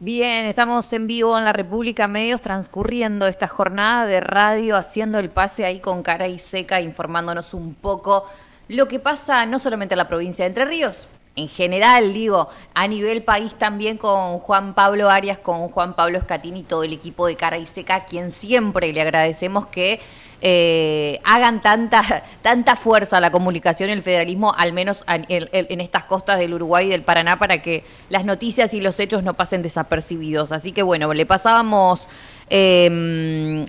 Bien, estamos en vivo en la República Medios transcurriendo esta jornada de radio, haciendo el pase ahí con cara y seca, informándonos un poco lo que pasa no solamente en la provincia de Entre Ríos, en general, digo, a nivel país también con Juan Pablo Arias, con Juan Pablo Escatini y todo el equipo de cara y seca, a quien siempre le agradecemos que hagan tanta fuerza a la comunicación y el federalismo, al menos en estas costas del Uruguay y del Paraná, para que las noticias y los hechos no pasen desapercibidos. Así que bueno, le pasábamos el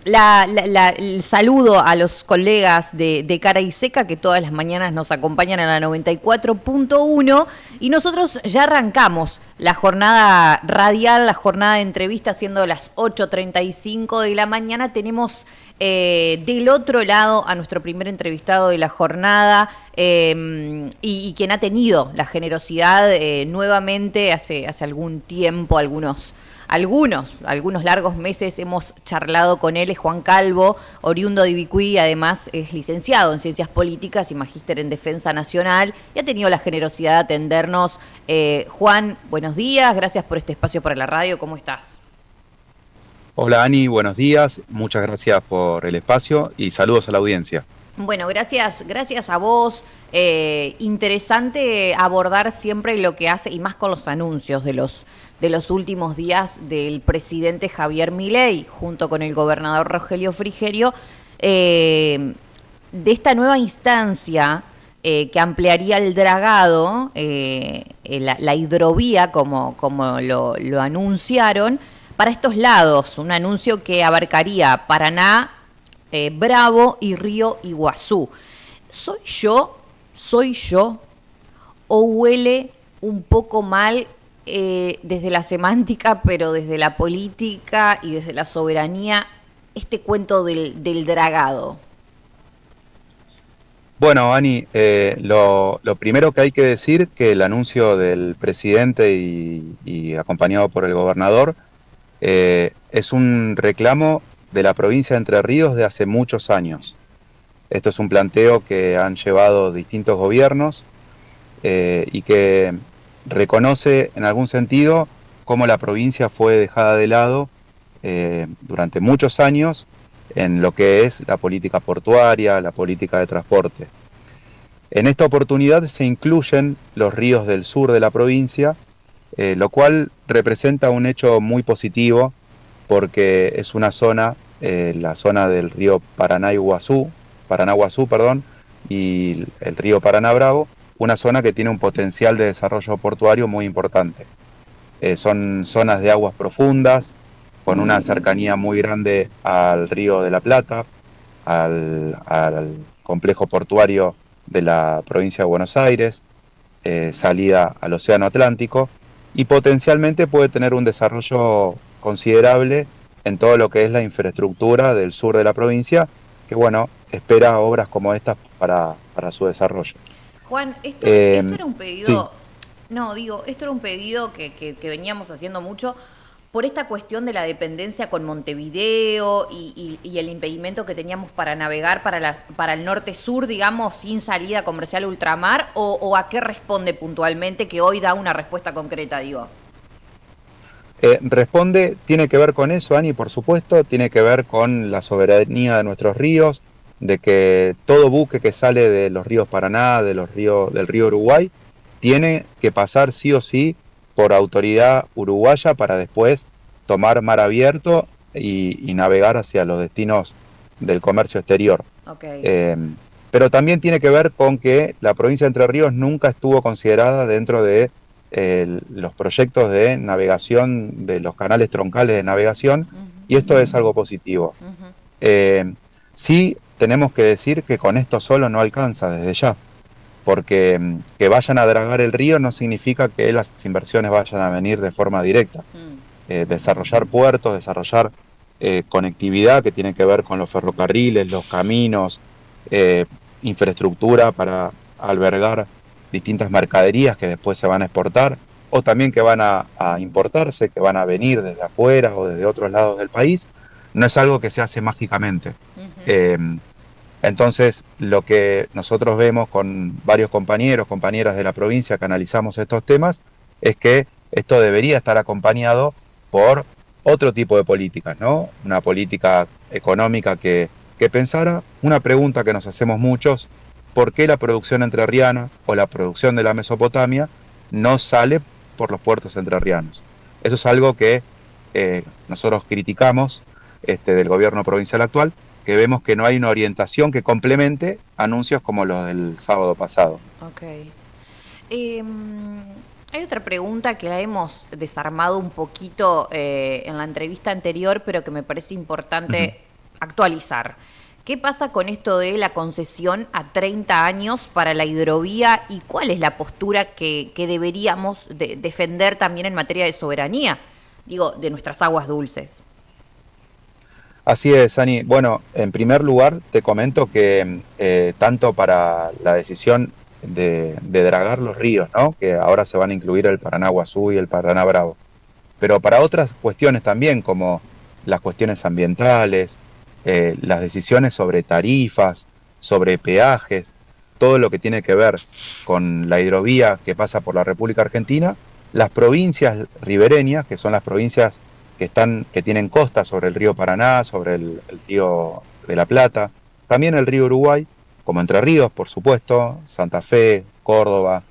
saludo a los colegas de Cara y Seca, que todas las mañanas nos acompañan en la 94.1, y nosotros ya arrancamos la jornada radial, la jornada de entrevista, siendo las 8:35 de la mañana. Tenemos del otro lado a nuestro primer entrevistado de la jornada, y quien ha tenido la generosidad nuevamente hace algún tiempo, algunos largos meses hemos charlado con él. Es Juan Calvo, oriundo de Ibicuí, además es licenciado en Ciencias Políticas y magíster en Defensa Nacional, y ha tenido la generosidad de atendernos. Juan, buenos días, gracias por este espacio para la radio, ¿cómo estás? Hola Ani, buenos días, muchas gracias por el espacio y saludos a la audiencia. Bueno, gracias a vos. Interesante abordar siempre lo que hace, y más con los anuncios de los últimos días del presidente Javier Milei, junto con el gobernador Rogelio Frigerio, de esta nueva instancia que ampliaría el dragado, la hidrovía, como lo anunciaron, para estos lados. Un anuncio que abarcaría Paraná, Bravo y Río Iguazú. ¿Soy yo o huele un poco mal desde la semántica, pero desde la política y desde la soberanía, este cuento del dragado? Bueno, Ani, lo primero que hay que decir que el anuncio del presidente y acompañado por el gobernador es un reclamo de la provincia de Entre Ríos de hace muchos años. Esto es un planteo que han llevado distintos gobiernos y que reconoce en algún sentido cómo la provincia fue dejada de lado durante muchos años en lo que es la política portuaria, la política de transporte. En esta oportunidad se incluyen los ríos del sur de la provincia, lo cual representa un hecho muy positivo porque es una zona, la zona del río Paraná-Guazú, y el río Paraná-Bravo, una zona que tiene un potencial de desarrollo portuario muy importante. Son zonas de aguas profundas, con una cercanía muy grande al Río de la Plata, al complejo portuario de la provincia de Buenos Aires, salida al Océano Atlántico, y potencialmente puede tener un desarrollo considerable en todo lo que es la infraestructura del sur de la provincia, que bueno, espera obras como estas para su desarrollo. Juan, esto era un Sí. pedido, no, digo, esto era un pedido que veníamos haciendo mucho por esta cuestión de la dependencia con Montevideo y el impedimento que teníamos para navegar para el norte-sur, digamos, sin salida comercial ultramar, o a qué responde puntualmente, que hoy da una respuesta concreta, digo. Tiene que ver con eso, Ani, por supuesto, tiene que ver con la soberanía de nuestros ríos, de que todo buque que sale de los ríos Paraná, del río Uruguay, tiene que pasar sí o sí por autoridad uruguaya para después tomar mar abierto y navegar hacia los destinos del comercio exterior. Okay. Pero también tiene que ver con que la provincia de Entre Ríos nunca estuvo considerada dentro de los proyectos de navegación, de los canales troncales de navegación, y esto es algo positivo. Sí tenemos que decir que con esto solo no alcanza desde ya, porque que vayan a dragar el río no significa que las inversiones vayan a venir de forma directa. Desarrollar puertos, desarrollar conectividad que tiene que ver con los ferrocarriles, los caminos, infraestructura para albergar distintas mercaderías que después se van a exportar, o también que van a importarse, que van a venir desde afuera o desde otros lados del país, no es algo que se hace mágicamente. Entonces, lo que nosotros vemos con varios compañeras de la provincia que analizamos estos temas, es que esto debería estar acompañado por otro tipo de políticas, ¿no? Una política económica que pensara una pregunta que nos hacemos muchos: ¿por qué la producción entrerriana o la producción de la Mesopotamia no sale por los puertos entrerrianos? Eso es algo que nosotros criticamos del gobierno provincial actual, que vemos que no hay una orientación que complemente anuncios como los del sábado pasado. Ok. Hay otra pregunta que la hemos desarmado un poquito en la entrevista anterior, pero que me parece Ujú. importante actualizar. ¿Qué pasa con esto de la concesión a 30 años para la hidrovía y cuál es la postura que deberíamos defender también en materia de soberanía, digo, de nuestras aguas dulces? Así es, Ani. Bueno, en primer lugar, te comento que tanto para la decisión de dragar los ríos, ¿no? Que ahora se van a incluir el Paraná Guazú y el Paraná Bravo, pero para otras cuestiones también, como las cuestiones ambientales, las decisiones sobre tarifas, sobre peajes, todo lo que tiene que ver con la hidrovía que pasa por la República Argentina, las provincias ribereñas, que son las provincias que tienen costa sobre el río Paraná, sobre el río de la Plata, también el río Uruguay, como Entre Ríos, por supuesto, Santa Fe, Córdoba,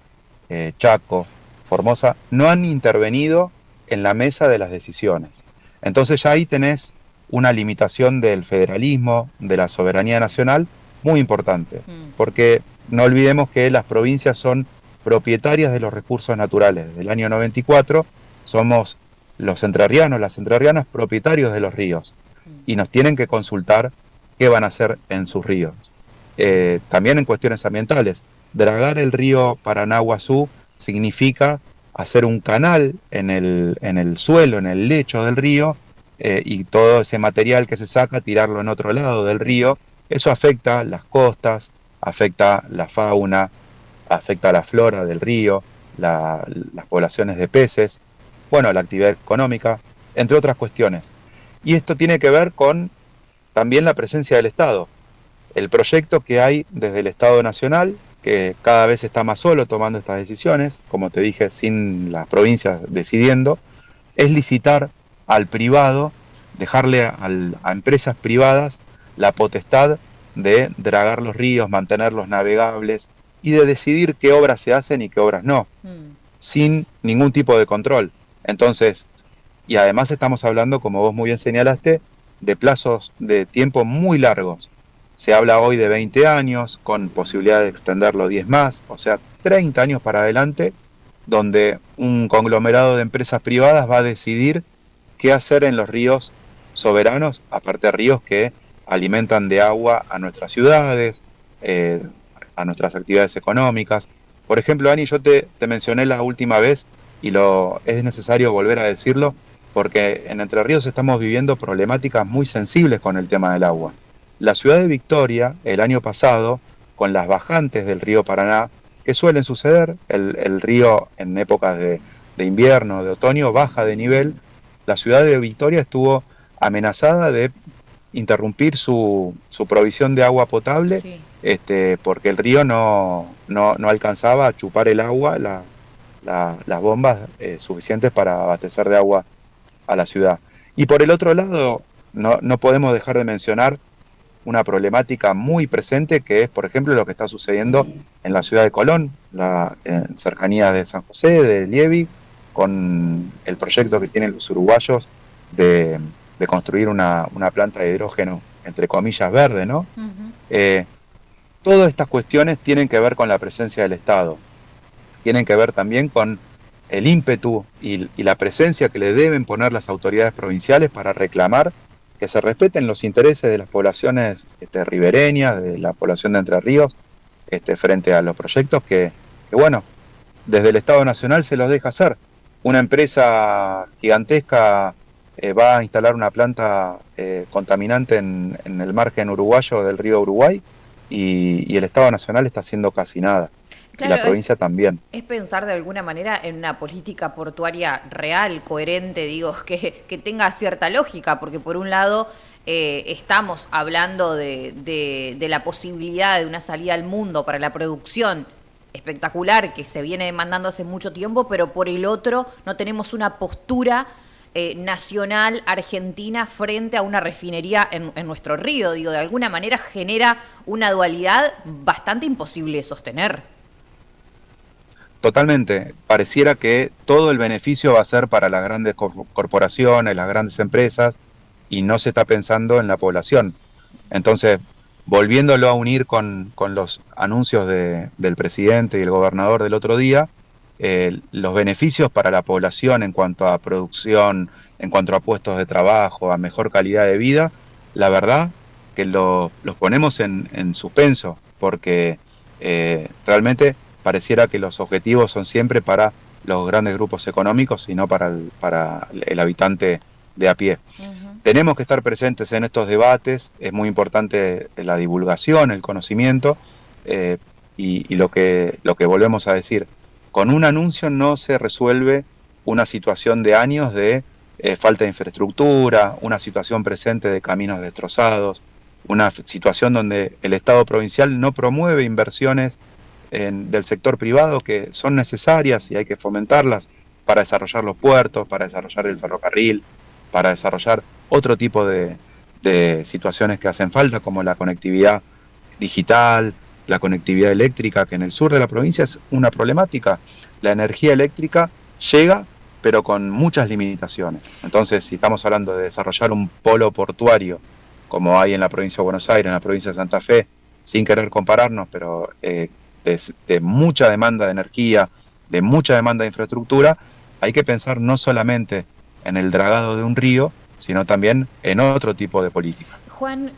Chaco, Formosa, no han intervenido en la mesa de las decisiones. Entonces ya ahí tenés una limitación del federalismo, de la soberanía nacional, muy importante, Mm. porque no olvidemos que las provincias son propietarias de los recursos naturales. Desde el año 94 somos los entrerrianos, las entrerrianas, propietarios de los ríos, Mm. y nos tienen que consultar qué van a hacer en sus ríos. También en cuestiones ambientales, dragar el río Paraná-Guazú significa hacer un canal en el suelo, en el lecho del río, y todo ese material que se saca, tirarlo en otro lado del río. Eso afecta las costas, afecta la fauna, afecta la flora del río, las poblaciones de peces, bueno, la actividad económica, entre otras cuestiones. Y esto tiene que ver con también la presencia del Estado. El proyecto que hay desde el Estado Nacional, que cada vez está más solo tomando estas decisiones, como te dije, sin las provincias decidiendo, es licitar al privado, dejarle a empresas privadas la potestad de dragar los ríos, mantenerlos navegables y de decidir qué obras se hacen y qué obras no, Mm. sin ningún tipo de control. Entonces, y además estamos hablando, como vos muy bien señalaste, de plazos de tiempo muy largos. Se habla hoy de 20 años, con posibilidad de extenderlo 10 más, o sea, 30 años para adelante, donde un conglomerado de empresas privadas va a decidir qué hacer en los ríos soberanos, aparte de ríos que alimentan de agua a nuestras ciudades, eh, a nuestras actividades económicas. Por ejemplo, Ani, yo te mencioné la última vez y es necesario volver a decirlo, porque en Entre Ríos estamos viviendo problemáticas muy sensibles con el tema del agua. La ciudad de Victoria, el año pasado, con las bajantes del río Paraná, que suelen suceder, el río en épocas de invierno, de otoño, baja de nivel, la ciudad de Victoria estuvo amenazada de interrumpir su provisión de agua potable, Sí. porque el río no alcanzaba a chupar el agua, las bombas suficientes para abastecer de agua a la ciudad. Y por el otro lado, no podemos dejar de mencionar una problemática muy presente, que es, por ejemplo, lo que está sucediendo en la ciudad de Colón, en cercanías de San José, de Liebig, con el proyecto que tienen los uruguayos de, de construir una planta de hidrógeno, entre comillas, verde, ¿no? Ujú. Eh, Todas estas cuestiones tienen que ver con la presencia del Estado, tienen que ver también con el ímpetu y la presencia que le deben poner las autoridades provinciales para reclamar que se respeten los intereses de las poblaciones ribereñas, de la población de Entre Ríos, frente a los proyectos bueno, desde el Estado Nacional se los deja hacer. Una empresa gigantesca va a instalar una planta contaminante en el margen uruguayo del río Uruguay, y el Estado Nacional está haciendo casi nada, y la Claro, provincia también. es pensar de alguna manera en una política portuaria real, coherente, digo, que tenga cierta lógica, porque por un lado estamos hablando de la posibilidad de una salida al mundo para la producción espectacular que se viene demandando hace mucho tiempo, pero por el otro no tenemos una postura nacional argentina frente a una refinería en nuestro río. Digo, de alguna manera genera una dualidad bastante imposible de sostener. Totalmente. Pareciera que todo el beneficio va a ser para las grandes corporaciones, las grandes empresas, y no se está pensando en la población. Entonces, volviéndolo a unir con los anuncios del presidente y el gobernador del otro día, los beneficios para la población en cuanto a producción, en cuanto a puestos de trabajo, a mejor calidad de vida, la verdad que los ponemos en suspenso, porque realmente pareciera que los objetivos son siempre para los grandes grupos económicos y no para el habitante de a pie. Ujú. Tenemos que estar presentes en estos debates, es muy importante la divulgación, el conocimiento, eh, y lo que volvemos a decir, con un anuncio no se resuelve una situación de años de falta de infraestructura, una situación presente de caminos destrozados, una situación donde el Estado provincial no promueve inversiones del sector privado que son necesarias y hay que fomentarlas para desarrollar los puertos, para desarrollar el ferrocarril, para desarrollar otro tipo de situaciones que hacen falta, como la conectividad digital, la conectividad eléctrica, que en el sur de la provincia es una problemática. La energía eléctrica llega, pero con muchas limitaciones. Entonces, si estamos hablando de desarrollar un polo portuario, como hay en la provincia de Buenos Aires, en la provincia de Santa Fe, sin querer compararnos, pero de mucha demanda de energía, de mucha demanda de infraestructura, hay que pensar no solamente en el dragado de un río, sino también en otro tipo de políticas. Juan,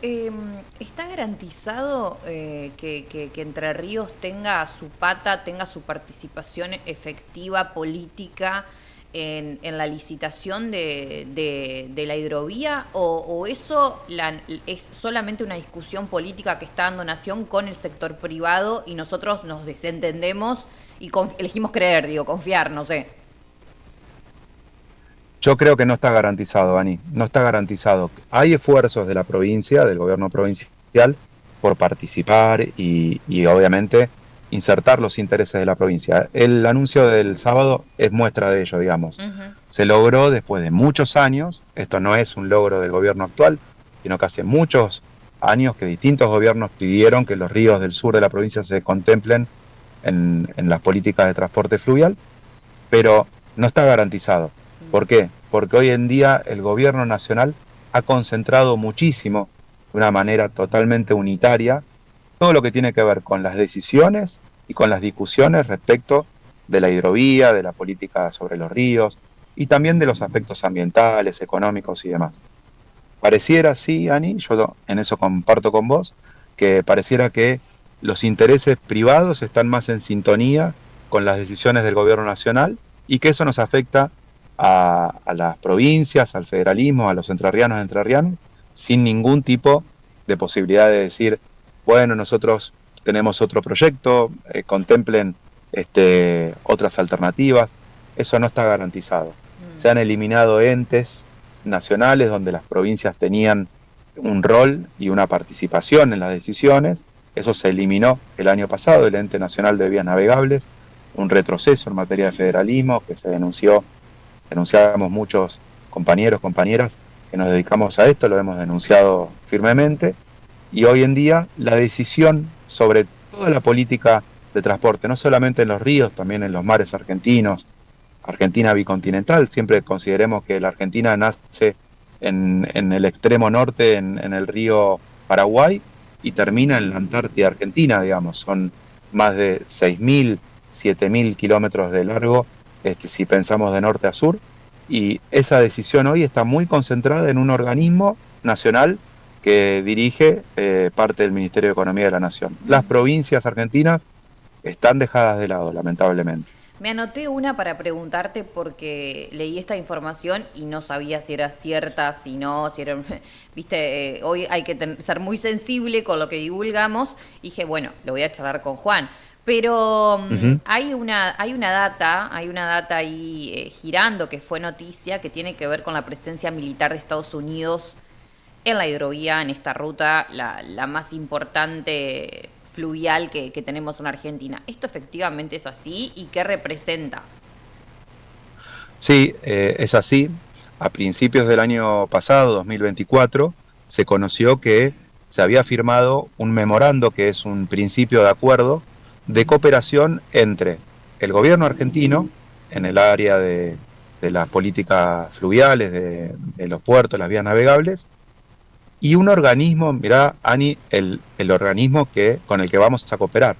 ¿está garantizado que Entre Ríos tenga su pata, tenga su participación efectiva política en la licitación de la hidrovía? ¿O eso es solamente una discusión política que está dando nación con el sector privado y nosotros nos desentendemos y elegimos creer, digo, confiar, no sé? Yo creo que no está garantizado, Ani, no está garantizado. Hay esfuerzos de la provincia, del gobierno provincial, por participar y obviamente insertar los intereses de la provincia. El anuncio del sábado es muestra de ello, digamos. Ujú. Se logró después de muchos años, esto no es un logro del gobierno actual, sino que hace muchos años que distintos gobiernos pidieron que los ríos del sur de la provincia se contemplen en las políticas de transporte fluvial, pero no está garantizado. ¿Por qué? Porque hoy en día el gobierno nacional ha concentrado muchísimo, de una manera totalmente unitaria, todo lo que tiene que ver con las decisiones y con las discusiones respecto de la hidrovía, de la política sobre los ríos y también de los aspectos ambientales, económicos y demás. Pareciera, sí, Ani, yo en eso comparto con vos, que pareciera que los intereses privados están más en sintonía con las decisiones del gobierno nacional y que eso nos afecta a las provincias, al federalismo, a los entrerrianos, sin ningún tipo de posibilidad de decir, bueno, nosotros tenemos otro proyecto, contemplen otras alternativas. Eso no está garantizado. Se han eliminado entes nacionales donde las provincias tenían un rol y una participación en las decisiones. Eso se eliminó el año pasado, el Ente Nacional de Vías Navegables, un retroceso en materia de federalismo que se denunciamos muchos compañeros, compañeras que nos dedicamos a esto, lo hemos denunciado firmemente, y hoy en día la decisión sobre toda la política de transporte, no solamente en los ríos, también en los mares argentinos, Argentina bicontinental, siempre consideremos que la Argentina nace en el extremo norte, en el río Paraguay, y termina en la Antártida Argentina, digamos, son más de 6.000, 7.000 kilómetros de largo, si pensamos de norte a sur, y esa decisión hoy está muy concentrada en un organismo nacional que dirige parte del Ministerio de Economía de la Nación. Las provincias argentinas están dejadas de lado, lamentablemente. Me anoté una para preguntarte porque leí esta información y no sabía si era cierta, si no, si era... Viste, hoy hay que ser muy sensible con lo que divulgamos. Y dije, bueno, lo voy a charlar con Juan. Pero Uh-huh. hay una data ahí girando que fue noticia que tiene que ver con la presencia militar de Estados Unidos en la hidrovía, en esta ruta, la más importante fluvial que tenemos en Argentina. ¿Esto efectivamente es así y qué representa? Sí, es así. a principios del año pasado, 2024, se conoció que se había firmado un memorando, que es un principio de acuerdo de cooperación entre el gobierno argentino en el área de las políticas fluviales, de los puertos, las vías navegables, y un organismo, mirá, Ani, el organismo con el que vamos a cooperar.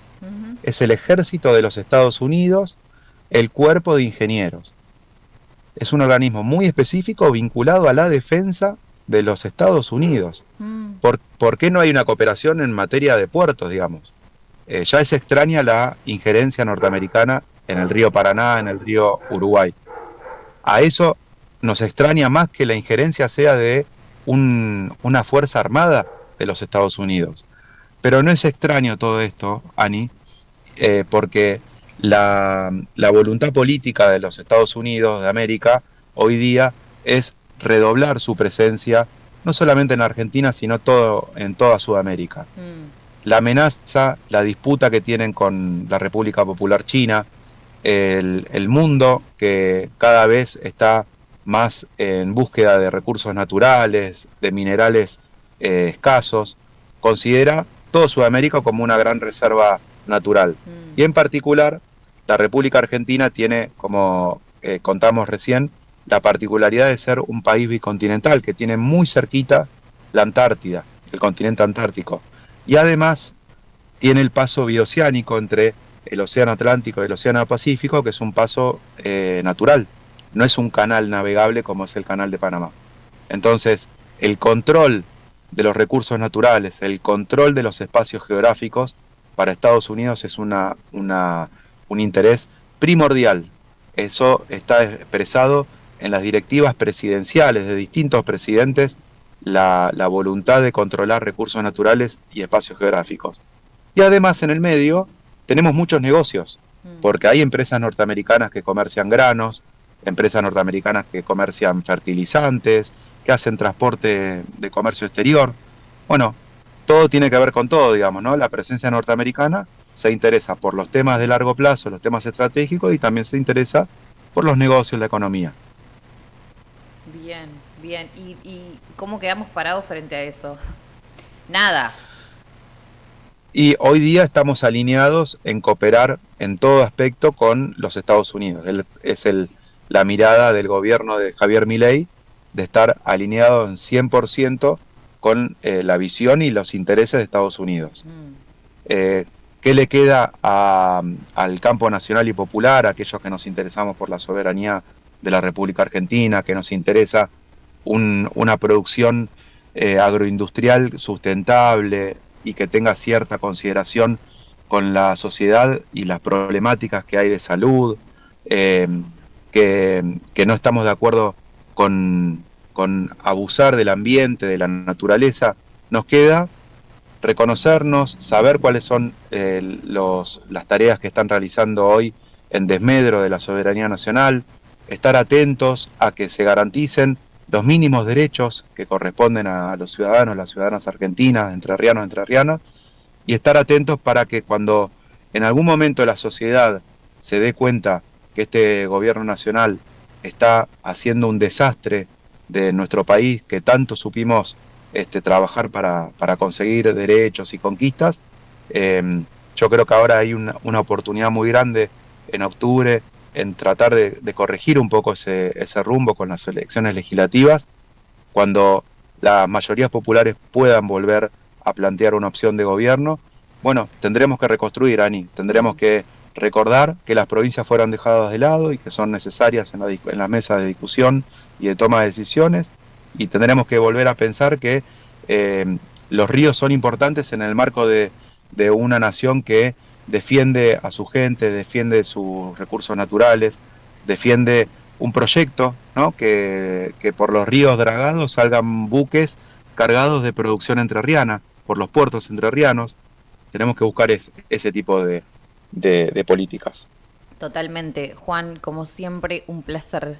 Es el Ejército de los Estados Unidos, el Cuerpo de Ingenieros. Es un organismo muy específico vinculado a la defensa de los Estados Unidos. ¿Por qué no hay una cooperación en materia de puertos, digamos? Ya es extraña la injerencia norteamericana en el río Paraná, en el río Uruguay. A eso nos extraña más que la injerencia sea de una fuerza armada de los Estados Unidos. Pero no es extraño todo esto, Ani, porque la voluntad política de los Estados Unidos de América hoy día es redoblar su presencia, no solamente en Argentina, sino en toda Sudamérica. La amenaza, la disputa que tienen con la República Popular China, el mundo que cada vez está más en búsqueda de recursos naturales, de minerales escasos, considera toda Sudamérica como una gran reserva natural. Y en particular, la República Argentina tiene, como contamos recién, la particularidad de ser un país bicontinental que tiene muy cerquita la Antártida, el continente antártico. Y además tiene el paso bioceánico entre el Océano Atlántico y el Océano Pacífico, que es un paso natural. No es un canal navegable como es el Canal de Panamá. Entonces, el control de los recursos naturales, el control de los espacios geográficos, para Estados Unidos es un interés primordial. Eso está expresado en las directivas presidenciales de distintos presidentes, la voluntad de controlar recursos naturales y espacios geográficos. Y además en el medio tenemos muchos negocios, porque hay empresas norteamericanas que comercian granos, empresas norteamericanas que comercian fertilizantes, que hacen transporte de comercio exterior. Bueno, todo tiene que ver con todo, digamos, ¿no? La presencia norteamericana se interesa por los temas de largo plazo, los temas estratégicos, y también se interesa por los negocios, la economía. Bien, bien. ¿Y cómo quedamos parados frente a eso? Nada. Y hoy día estamos alineados en cooperar en todo aspecto con los Estados Unidos. La mirada del gobierno de Javier Milei de estar alineado en 100% con la visión y los intereses de Estados Unidos. ¿Qué le queda al campo nacional y popular, a aquellos que nos interesamos por la soberanía de la República Argentina, que nos interesa una producción agroindustrial sustentable y que tenga cierta consideración con la sociedad y las problemáticas que hay de salud, que no estamos de acuerdo con abusar del ambiente, de la naturaleza? Nos queda reconocernos, saber cuáles son las tareas que están realizando hoy en desmedro de la soberanía nacional, estar atentos a que se garanticen los mínimos derechos que corresponden a los ciudadanos, las ciudadanas argentinas, entrerrianas, y estar atentos para que cuando en algún momento la sociedad se dé cuenta que este gobierno nacional está haciendo un desastre de nuestro país, que tanto supimos trabajar para conseguir derechos y conquistas, yo creo que ahora hay una oportunidad muy grande en octubre en tratar de corregir un poco ese rumbo con las elecciones legislativas, cuando las mayorías populares puedan volver a plantear una opción de gobierno. Bueno, tendremos que reconstruir, Ani, tendremos que recordar que las provincias fueron dejadas de lado y que son necesarias en las mesas de discusión y de toma de decisiones, y tendremos que volver a pensar que los ríos son importantes en el marco de una nación que defiende a su gente, defiende sus recursos naturales, defiende un proyecto, ¿no? que por los ríos dragados salgan buques cargados de producción entrerriana, por los puertos entrerrianos. Tenemos que buscar ese tipo de políticas. Totalmente. Juan, como siempre, un placer